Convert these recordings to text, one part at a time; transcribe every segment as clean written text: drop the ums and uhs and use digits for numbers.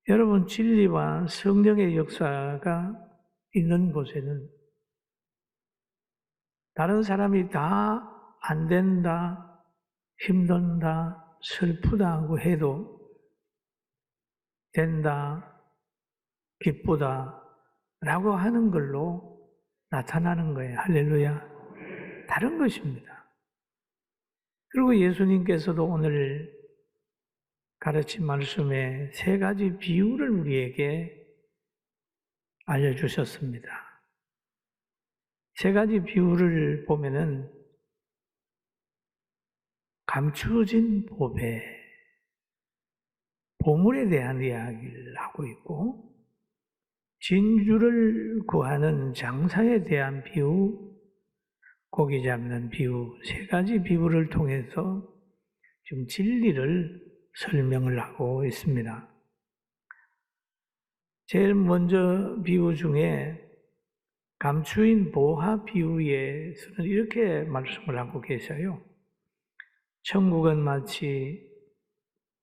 여러분, 진리와 성령의 역사가 있는 곳에는 다른 사람이 다 안 된다, 힘든다, 슬프다고 해도 된다, 기쁘다 라고 하는 걸로 나타나는 거예요. 할렐루야. 다른 것입니다. 그리고 예수님께서도 오늘 가르친 말씀에 세 가지 비유를 우리에게 알려주셨습니다. 세 가지 비유를 보면은 감추어진 보배, 보물에 대한 이야기를 하고 있고, 진주를 구하는 장사에 대한 비유, 고기 잡는 비유, 세 가지 비유를 통해서 지금 진리를 설명을 하고 있습니다. 제일 먼저 비유 중에 감추인 보화 비유에서는 이렇게 말씀을 하고 계셔요. 천국은 마치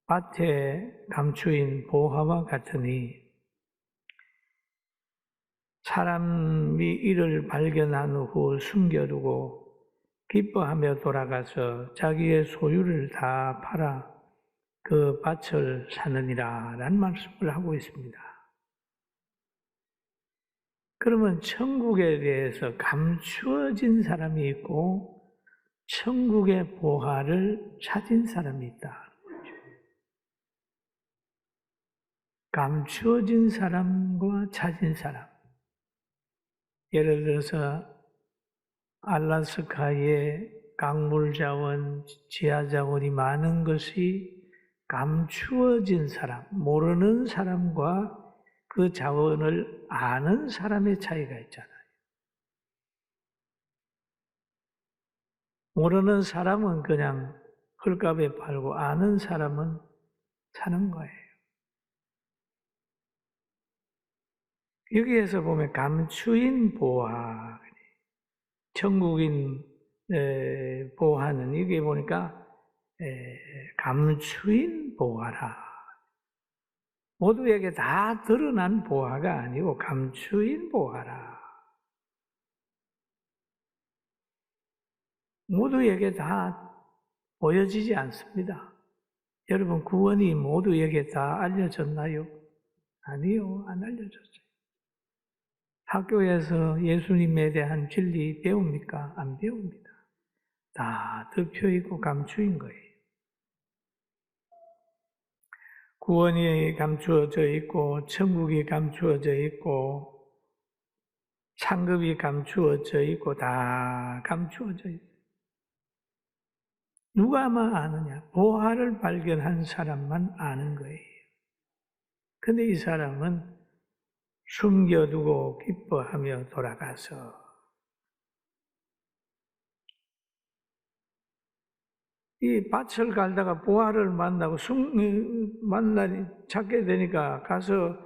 밭에 감추인 보화와 같으니 사람이 이를 발견한 후 숨겨두고 기뻐하며 돌아가서 자기의 소유를 다 팔아 그 밭을 사느니라 라는 말씀을 하고 있습니다. 그러면 천국에 대해서 감추어진 사람이 있고 천국의 보화를 찾은 사람이 있다. 감추어진 사람과 찾은 사람. 예를 들어서 알라스카에 강물자원, 지하자원이 많은 것이 감추어진 사람, 모르는 사람과 그 자원을 아는 사람의 차이가 있잖아요. 모르는 사람은 그냥 헐값에 팔고 아는 사람은 사는 거예요. 여기에서 보면 감추인 보화, 천국인 보화는 여기 보니까 감추인 보화라. 모두에게 다 드러난 보화가 아니고 감추인 보화라. 모두에게 다 보여지지 않습니다. 여러분, 구원이 모두에게 다 알려졌나요? 아니요, 안 알려졌어요. 학교에서 예수님에 대한 진리 배웁니까? 안 배웁니다. 다 덮여있고 감추인 거예요. 구원이 감추어져 있고 천국이 감추어져 있고 상급이 감추어져 있고 다 감추어져 있어요. 누가만 아느냐? 보화를 발견한 사람만 아는 거예요. 근데 이 사람은 숨겨두고 기뻐하며 돌아가서 이 밭을 갈다가 보화를 만나고 찾게 되니까 가서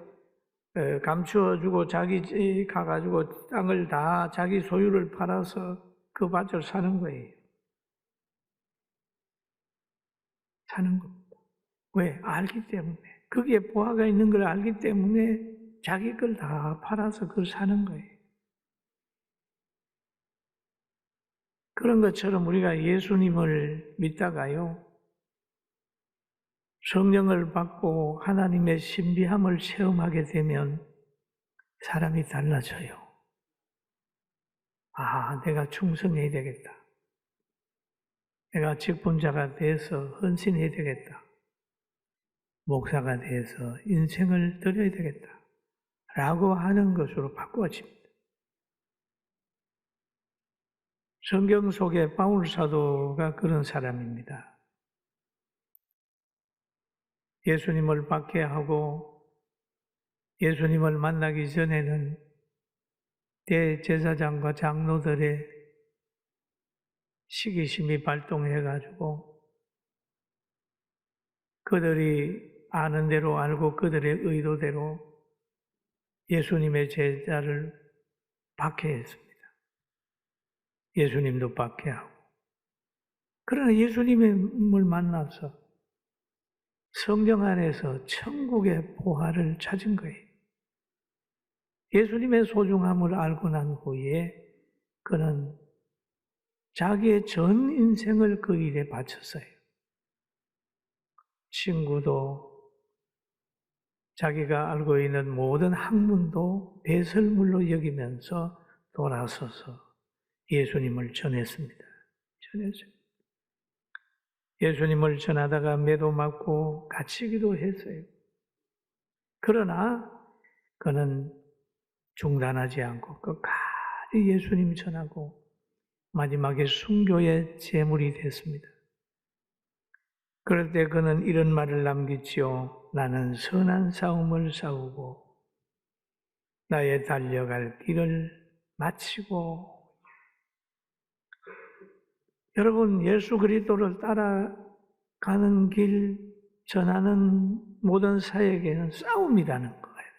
감추어주고 자기 가가지고 땅을 다 자기 소유를 팔아서 그 밭을 사는 거예요. 사는 겁니다. 왜? 알기 때문에. 거기에 보화가 있는 걸 알기 때문에 자기 걸 다 팔아서 그걸 사는 거예요. 그런 것처럼 우리가 예수님을 믿다가요, 성령을 받고 하나님의 신비함을 체험하게 되면 사람이 달라져요. 아, 내가 충성해야 되겠다. 내가 직분자가 돼서 헌신해야 되겠다. 목사가 돼서 인생을 드려야 되겠다. 라고 하는 것으로 바꾸어집니다. 성경 속에 바울 사도가 그런 사람입니다. 예수님을 박해하고 예수님을 만나기 전에는 대제사장과 장로들의 시기심이 발동해가지고 그들이 아는 대로 알고 그들의 의도대로 예수님의 제자를 박해했습니다. 예수님도 박해하고. 그러나 예수님을 만나서 성령 안에서 천국의 보화를 찾은 거예요. 예수님의 소중함을 알고 난 후에 그는 자기의 전 인생을 그 일에 바쳤어요. 친구도 자기가 알고 있는 모든 학문도 배설물로 여기면서 돌아서서 예수님을 전했습니다. 전했어요. 예수님을 전하다가 매도 맞고 갇히기도 했어요. 그러나 그는 중단하지 않고 끝까지 예수님 전하고 마지막에 순교의 제물이 됐습니다. 그럴 때 그는 이런 말을 남겼지요. 나는 선한 싸움을 싸우고 나의 달려갈 길을 마치고. 여러분, 예수 그리스도를 따라가는 길, 전하는 모든 사역에는 싸움이라는 거예요.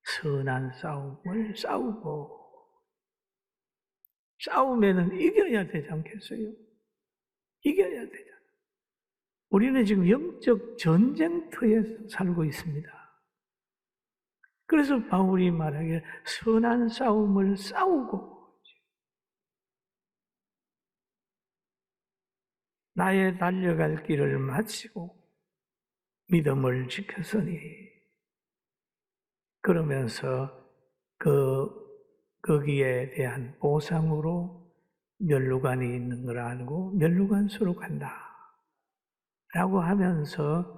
선한 싸움을 싸우고. 싸움에는 이겨야 되지 않겠어요? 이겨야 되잖아요. 우리는 지금 영적 전쟁터에서 살고 있습니다. 그래서 바울이 말하기를 선한 싸움을 싸우고 나의 달려갈 길을 마치고 믿음을 지켰으니 그러면서 거기에 대한 보상으로 면류관이 있는 걸 알고 면류관소로 간다 라고 하면서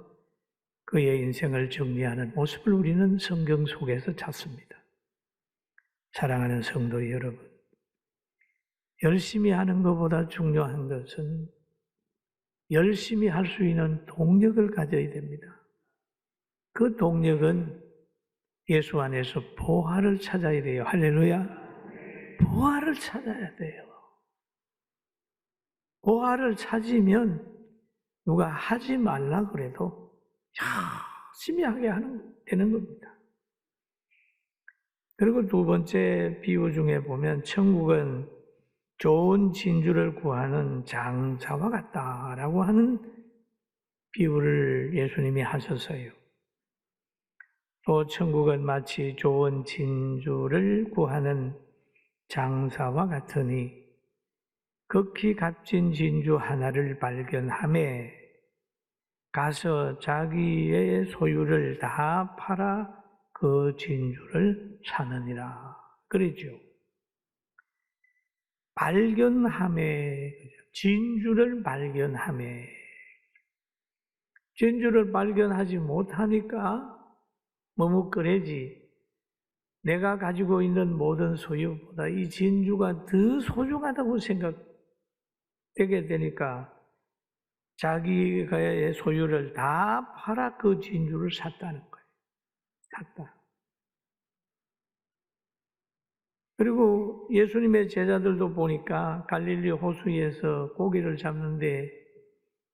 그의 인생을 정리하는 모습을 우리는 성경 속에서 찾습니다. 사랑하는 성도 여러분, 열심히 하는 것보다 중요한 것은 열심히 할 수 있는 동력을 가져야 됩니다. 그 동력은 예수 안에서 보화를 찾아야 돼요. 할렐루야. 보화를 찾아야 돼요. 보화를 찾으면 누가 하지 말라 그래도 열심히 하게 되는 겁니다. 그리고 두 번째 비유 중에 보면 천국은 좋은 진주를 구하는 장사와 같다라고 하는 비유를 예수님이 하셨어요. 또 천국은 마치 좋은 진주를 구하는 장사와 같으니 극히 값진 진주 하나를 발견하매 가서 자기의 소유를 다 팔아 그 진주를 사느니라. 그랬죠. 발견함에, 진주를 발견함에, 진주를 발견하지 못하니까 머뭇거리지. 내가 가지고 있는 모든 소유보다 이 진주가 더 소중하다고 생각되게 되니까 자기의 소유를 다 팔아 그 진주를 샀다는 거예요. 샀다. 그리고 예수님의 제자들도 보니까 갈릴리 호수에서 고기를 잡는데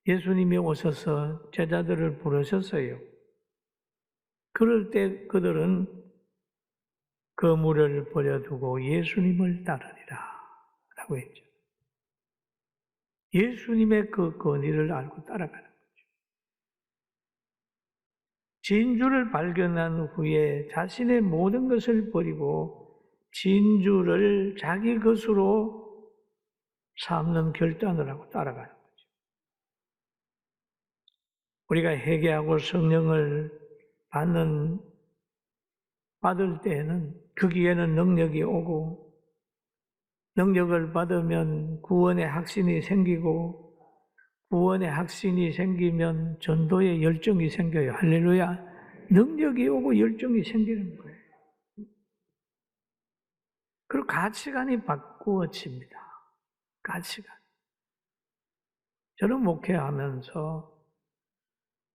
예수님이 오셔서 제자들을 부르셨어요. 그럴 때 그들은 그물을 버려두고 예수님을 따르리라 라고 했죠. 예수님의 그 권위를 알고 따라가는 거죠. 진주를 발견한 후에 자신의 모든 것을 버리고 진주를 자기 것으로 삼는 결단을 하고 따라가는 거죠. 우리가 회개하고 성령을 받을 때에는 거기에는 능력이 오고 능력을 받으면 구원의 확신이 생기고 구원의 확신이 생기면 전도의 열정이 생겨요. 할렐루야. 능력이 오고 열정이 생기는 거예요. 그리고 가치관이 바꾸어집니다. 가치관. 저는 목회하면서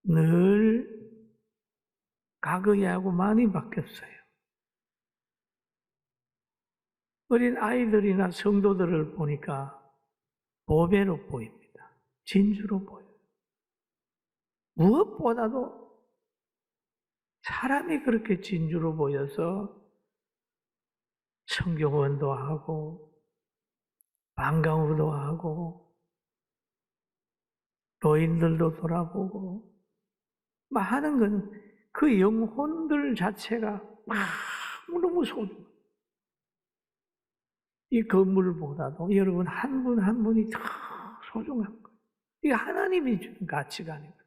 늘 과거하고 많이 바뀌었어요. 어린 아이들이나 성도들을 보니까 보배로 보입니다. 진주로 보여요. 무엇보다도 사람이 그렇게 진주로 보여서 성경원도 하고 방과후도 하고 노인들도 돌아보고 하는 건 그 영혼들 자체가 너무 소중해요. 이 건물보다도 여러분 한 분 한 분이 더 소중한 거예요. 이게 하나님이 주는 가치관이거든요.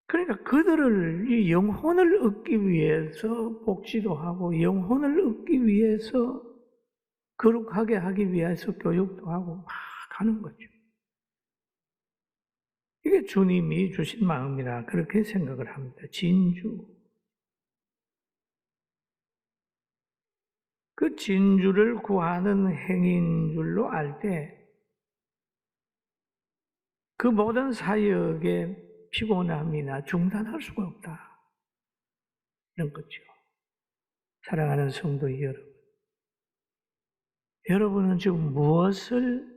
그러니까 그들을 이 영혼을 얻기 위해서 복지도 하고 영혼을 얻기 위해서 거룩하게 하기 위해서 교육도 하고 막 하는 거죠. 이게 주님이 주신 마음이라 그렇게 생각을 합니다. 진주. 그 진주를 구하는 행인 줄로 알 때 그 모든 사역의 피곤함이나 중단할 수가 없다. 이런 거죠. 사랑하는 성도 여러분. 여러분은 지금 무엇을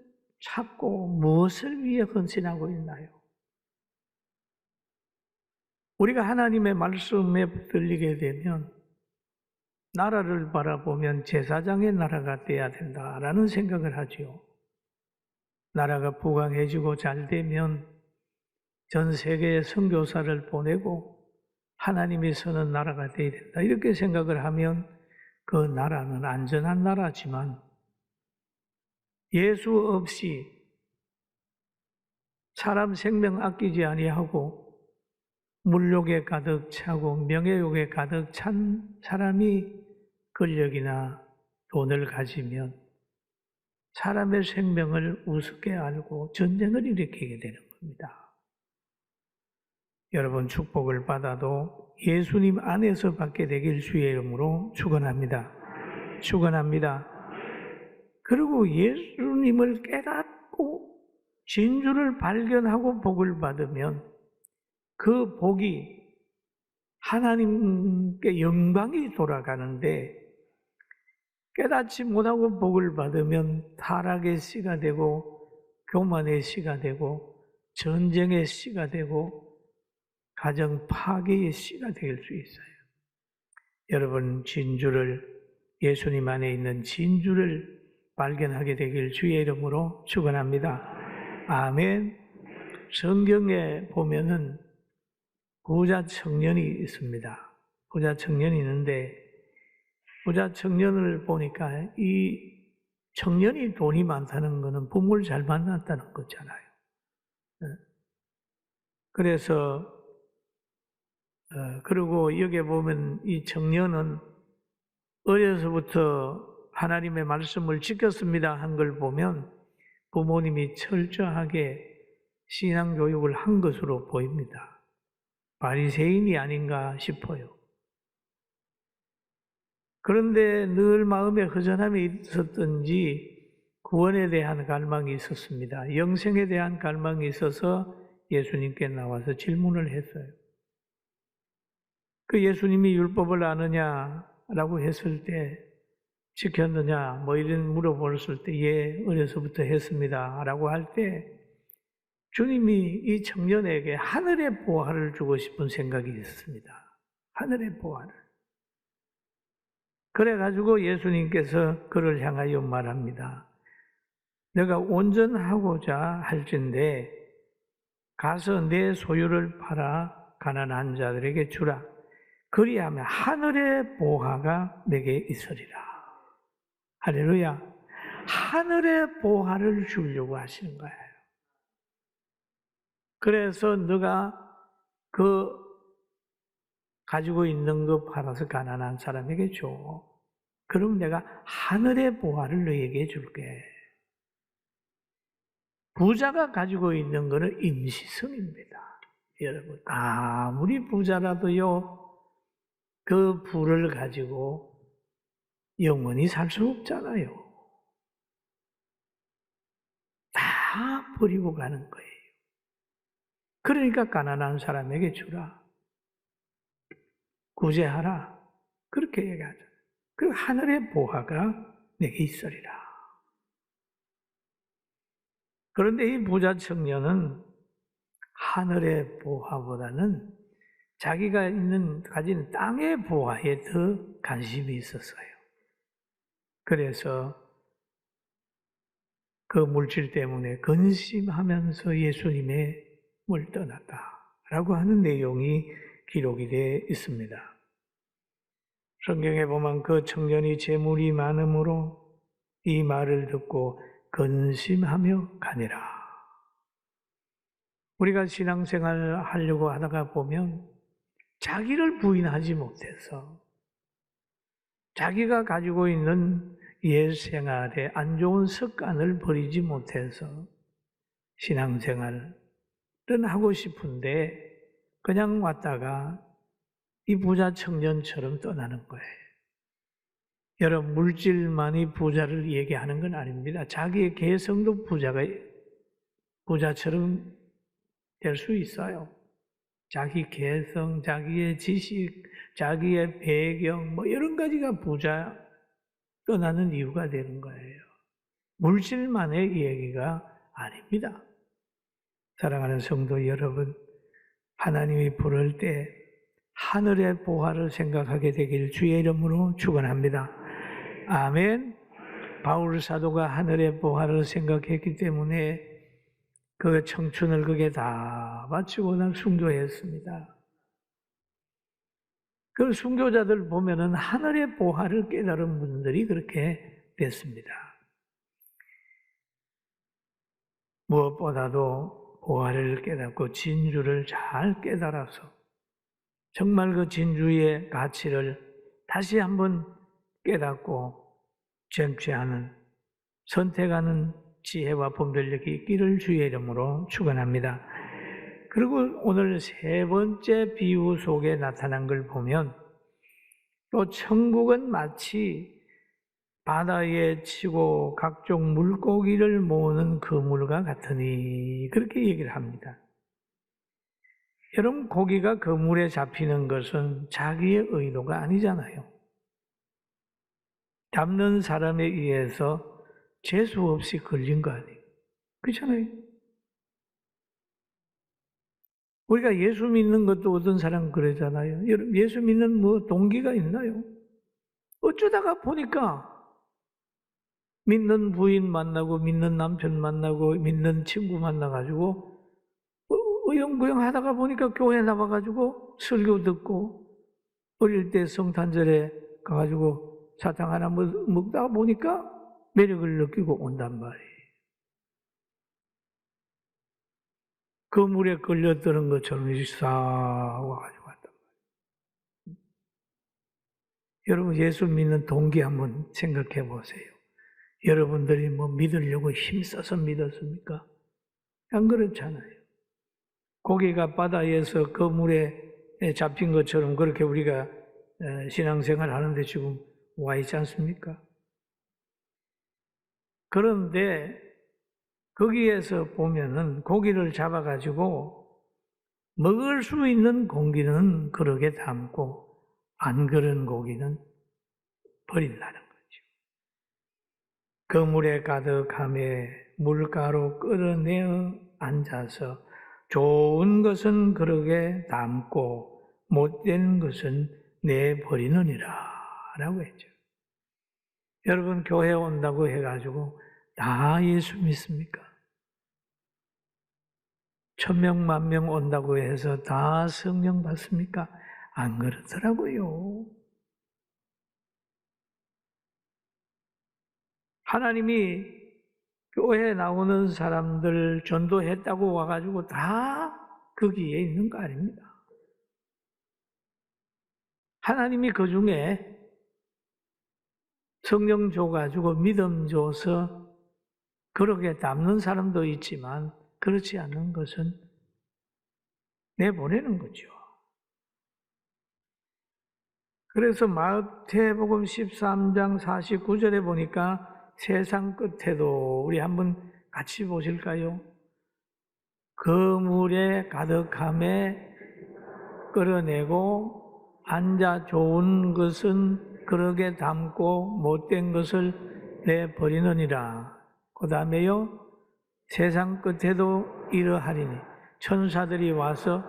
찾고 무엇을 위해 헌신하고 있나요? 우리가 하나님의 말씀에 붙들리게 되면 나라를 바라보면 제사장의 나라가 돼야 된다라는 생각을 하지요. 나라가 부강해지고 잘 되면 전 세계에 선교사를 보내고 하나님이 서는 나라가 돼야 된다. 이렇게 생각을 하면 그 나라는 안전한 나라지만 예수 없이 사람 생명 아끼지 아니하고 물욕에 가득 차고 명예욕에 가득 찬 사람이 권력이나 돈을 가지면 사람의 생명을 우습게 알고 전쟁을 일으키게 되는 겁니다. 여러분 축복을 받아도 예수님 안에서 받게 되길 주의 이름으로 축원합니다. 축원합니다. 그리고 예수님을 깨닫고 진주를 발견하고 복을 받으면 그 복이 하나님께 영광이 돌아가는데 깨닫지 못하고 복을 받으면 타락의 씨가 되고 교만의 씨가 되고 전쟁의 씨가 되고 가정 파괴의 씨가 될 수 있어요. 여러분 진주를 예수님 안에 있는 진주를 발견하게 되길 주의 이름으로 축원합니다. 아멘. 성경에 보면은 부자 청년이 있습니다. 부자 청년이 있는데 부자 청년을 보니까 이 청년이 돈이 많다는 것은 부모를 잘 만났다는 거잖아요. 그래서 그리고 여기에 보면 이 청년은 어려서부터 하나님의 말씀을 지켰습니다 한 걸 보면 부모님이 철저하게 신앙교육을 한 것으로 보입니다. 바리새인이 아닌가 싶어요. 그런데 늘 마음에 허전함이 있었던지 구원에 대한 갈망이 있었습니다. 영생에 대한 갈망이 있어서 예수님께 나와서 질문을 했어요. 그 예수님이 율법을 아느냐라고 했을 때 지켰느냐 이런 물어보았을 때 예, 어려서부터 했습니다 라고 할 때 주님이 이 청년에게 하늘의 보화를 주고 싶은 생각이 있었습니다. 하늘의 보화를. 그래가지고 예수님께서 그를 향하여 말합니다. 내가 온전하고자 할진대 가서 내 소유를 팔아 가난한 자들에게 주라. 그리하면 하늘의 보화가 내게 있으리라. 할렐루야. 하늘의 보화를 주려고 하시는 거예요. 그래서 너가 그 가지고 있는 거 팔아서 가난한 사람에게 줘. 그럼 내가 하늘의 보화를 너에게 줄게. 부자가 가지고 있는 것은 임시성입니다. 여러분, 아무리 부자라도요, 그 부를 가지고 영원히 살 수 없잖아요. 다 버리고 가는 거예요. 그러니까 가난한 사람에게 주라. 구제하라. 그렇게 얘기하죠. 그 하늘의 보화가 내게 있으리라. 그런데 이 부자 청년은 하늘의 보화보다는 자기가 가진 땅의 보화에 더 관심이 있었어요. 그래서 그 물질 때문에 근심하면서 예수님의 물 떠났다라고 하는 내용이 기록이 되어 있습니다. 성경에 보면 그 청년이 재물이 많음으로 이 말을 듣고 근심하며 가니라. 우리가 신앙생활 하려고 하다가 보면 자기를 부인하지 못해서 자기가 가지고 있는 옛 생활에 안 좋은 습관을 버리지 못해서 신앙생활은 하고 싶은데 그냥 왔다가 이 부자 청년처럼 떠나는 거예요. 여러분, 물질만이 부자를 얘기하는 건 아닙니다. 자기의 개성도 부자처럼 될 수 있어요. 자기 개성, 자기의 지식, 자기의 배경, 이런 가지가 부자 떠나는 이유가 되는 거예요. 물질만의 얘기가 아닙니다. 사랑하는 성도 여러분, 하나님이 부를 때 하늘의 보화를 생각하게 되길 주의 이름으로 축원합니다. 아멘. 바울 사도가 하늘의 보화를 생각했기 때문에 그 청춘을 그게 다 바치고 순교했습니다. 그 순교자들 보면은 하늘의 보화를 깨달은 분들이 그렇게 됐습니다. 무엇보다도 보화를 깨닫고 진주를 잘 깨달아서 정말 그 진주의 가치를 다시 한번 깨닫고 쟁취하는, 선택하는 지혜와 분별력이 있기를 주의 이름으로 축원합니다. 그리고 오늘 세 번째 비유 속에 나타난 걸 보면 또 천국은 마치 바다에 치고 각종 물고기를 모으는 그물과 같으니 그렇게 얘기를 합니다. 여러분, 고기가 그물에 잡히는 것은 자기의 의도가 아니잖아요. 잡는 사람에 의해서 재수 없이 걸린 거 아니에요. 그렇잖아요. 우리가 예수 믿는 것도 어떤 사람 그러잖아요. 예수 믿는 동기가 있나요? 어쩌다가 보니까 믿는 부인 만나고 믿는 남편 만나고 믿는 친구 만나가지고 의형부영 하다가 보니까 교회 나와가지고 설교 듣고 어릴 때 성탄절에 가가지고 사탕 하나 먹다가 보니까 매력을 느끼고 온단 말이에요. 그 물에 걸렸다는 것처럼 싹 와가지고 왔단 말이에요. 여러분, 예수 믿는 동기 한번 생각해 보세요. 여러분들이 믿으려고 힘써서 믿었습니까? 안 그렇잖아요. 고기가 바다에서 그 물에 잡힌 것처럼 그렇게 우리가 신앙생활 하는데 지금 와 있지 않습니까? 그런데 거기에서 보면은 고기를 잡아가지고 먹을 수 있는 고기는 그릇에 담고 안 그런 고기는 버린다는 거죠. 그 물에 가득함에 물가로 끌어내어 앉아서 좋은 것은 그릇에 담고 못된 것은 내버리느니라 라고 했죠. 여러분, 교회 온다고 해가지고 다 예수 믿습니까? 1000명, 10,000명 온다고 해서 다 성령 받습니까? 안 그렇더라고요. 하나님이 교회에 나오는 사람들 전도했다고 와가지고 다 거기에 있는 거 아닙니다. 하나님이 그 중에 성령 줘가지고 믿음 줘서 그렇게 담는 사람도 있지만 그렇지 않은 것은 내보내는 거죠. 그래서 마태복음 13장 49절에 보니까 세상 끝에도 우리 한번 같이 보실까요? 그 물에 가득함에 끌어내고 앉아 좋은 것은 그릇에 담고 못된 것을 내버리느니라. 그 다음에요, 세상 끝에도 이러하리니 천사들이 와서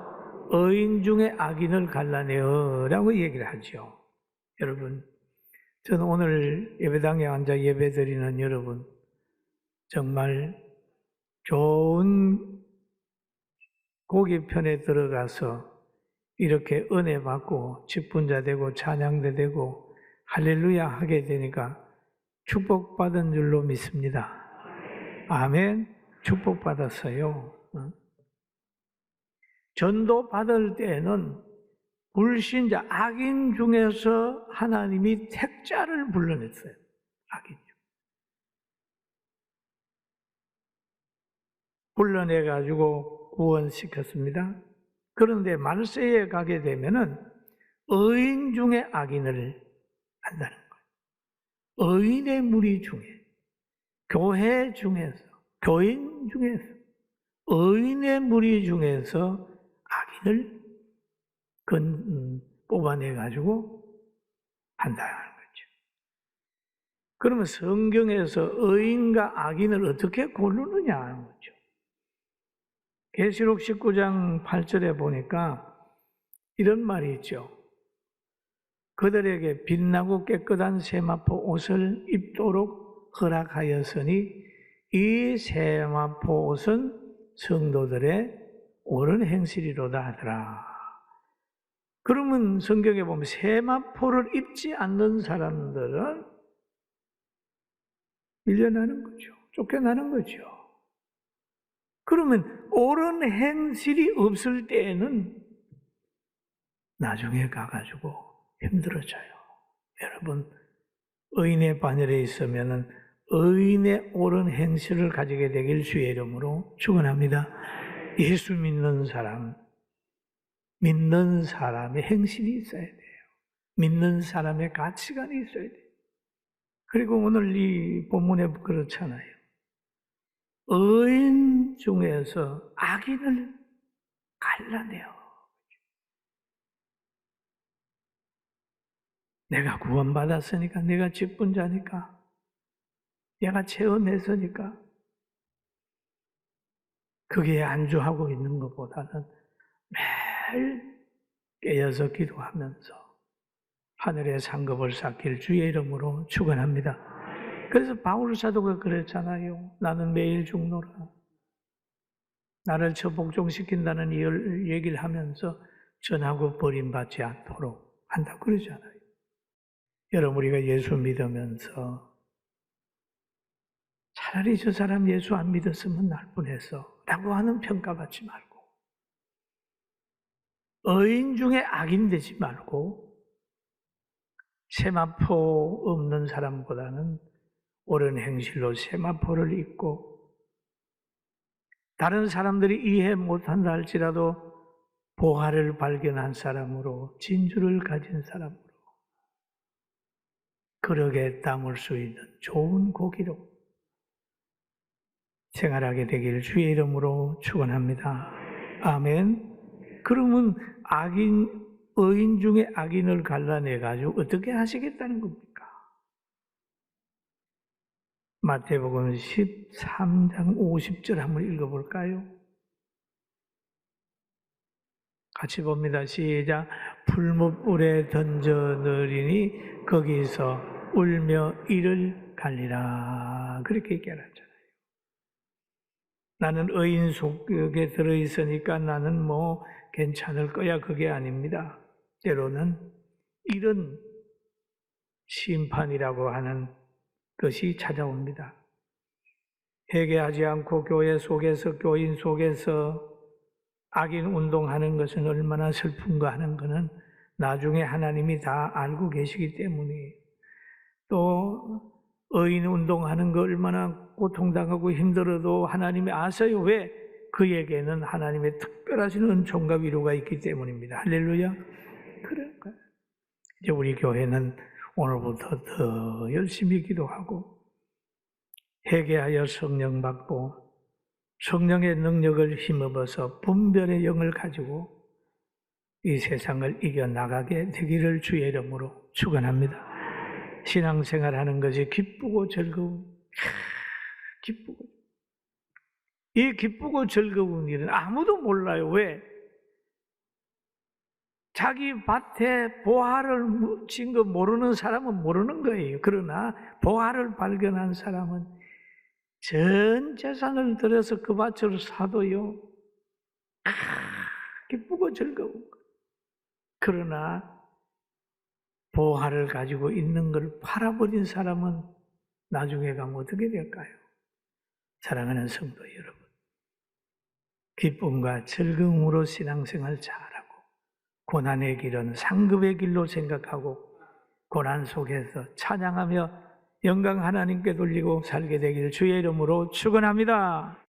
의인 중에 악인을 갈라내어라고 얘기를 하죠. 여러분, 저는 오늘 예배당에 앉아 예배드리는 여러분, 정말 좋은 고기편에 들어가서 이렇게 은혜 받고 직분자 되고 찬양대 되고 할렐루야 하게 되니까 축복받은 줄로 믿습니다. 아멘. 축복받았어요. 전도 받을 때에는 불신자, 악인 중에서 하나님이 택자를 불러냈어요. 악인 중. 불러내가지고 구원시켰습니다. 그런데 말세에 가게 되면은 의인 중에 악인을 한다는 거예요. 의인의 무리 중에, 교회 중에서, 교인 중에서, 의인의 무리 중에서 악인을 뽑아내가지고 한다는 거죠. 그러면 성경에서 의인과 악인을 어떻게 고르느냐 하는 거죠. 계시록 19장 8절에 보니까 이런 말이 있죠. 그들에게 빛나고 깨끗한 세마포 옷을 입도록 허락하였으니 이 세마포 옷은 성도들의 옳은 행실이로다 하더라. 그러면 성경에 보면 세마포를 입지 않는 사람들은 밀려나는 거죠. 쫓겨나는 거죠. 그러면 옳은 행실이 없을 때에는 나중에 가가지고 힘들어져요. 여러분, 의인의 반열에 있으면은 의인의 옳은 행실을 가지게 되길 주의 이름으로 축원합니다. 예수 믿는 사람의 행실이 있어야 돼요. 믿는 사람의 가치관이 있어야 돼요. 그리고 오늘 이 본문에 그렇잖아요. 의인 중에서 악인을 갈라내요. 내가 구원받았으니까, 내가 직분자니까, 내가 체험했으니까, 거기에 안주하고 있는 것보다는 매일 깨어서 기도하면서 하늘의 상급을 쌓길 주의 이름으로 축원합니다. 그래서 바울 사도가 그랬잖아요. 나는 매일 죽노라. 나를 처복종시킨다는 이 얘기를 하면서 전하고 버림받지 않도록 한다고 그러잖아요. 여러분, 우리가 예수 믿으면서 차라리 저 사람 예수 안 믿었으면 날 뻔했어 라고 하는 평가받지 말고, 의인 중에 악인 되지 말고, 세마포 없는 사람보다는 옳은 행실로 세마포를 입고, 다른 사람들이 이해 못한다 할지라도 보화를 발견한 사람으로, 진주를 가진 사람으로 그러게 담을 수 있는 좋은 고기로 생활하게 되기를 주의 이름으로 축원합니다. 아멘. 그러면 의인 중에 악인을 갈라내가지고 어떻게 하시겠다는 겁니까? 마태복음 13장 50절 한번 읽어볼까요? 같이 봅니다. 시작. 풀무불에 던져 넣으리니 거기서 울며 이를 갈리라. 그렇게 얘기하잖아요. 나는 의인 속에 들어있으니까 나는 뭐 괜찮을 거야. 그게 아닙니다. 때로는 이런 심판이라고 하는 것이 찾아옵니다. 회개하지 않고 교회 속에서, 교인 속에서 악인 운동하는 것은 얼마나 슬픈가 하는 것은 나중에 하나님이 다 알고 계시기 때문에, 또 의인 운동하는 거 얼마나 고통당하고 힘들어도 하나님이 아세요. 왜? 그에게는 하나님의 특별하신 은총과 위로가 있기 때문입니다. 할렐루야. 그런 거예요. 이제 우리 교회는 오늘부터 더 열심히 기도하고 회개하여 성령 받고 성령의 능력을 힘입어서 분별의 영을 가지고 이 세상을 이겨나가게 되기를 주의 이름으로 축원합니다. 신앙생활하는 것이 기쁘고 즐거운, 이 기쁘고 즐거운 일은 아무도 몰라요. 왜? 자기 밭에 보화를 친 거 모르는 사람은 모르는 거예요. 그러나 보화를 발견한 사람은 전 재산을 들여서 그 밭을 사도요, 기쁘고 즐거운 것. 그러나 보화를 가지고 있는 걸 팔아버린 사람은 나중에 가면 어떻게 될까요? 사랑하는 성도 여러분, 기쁨과 즐거움으로 신앙생활 잘하고 고난의 길은 상급의 길로 생각하고 고난 속에서 찬양하며 영광 하나님께 돌리고 살게 되길 주의 이름으로 축원합니다.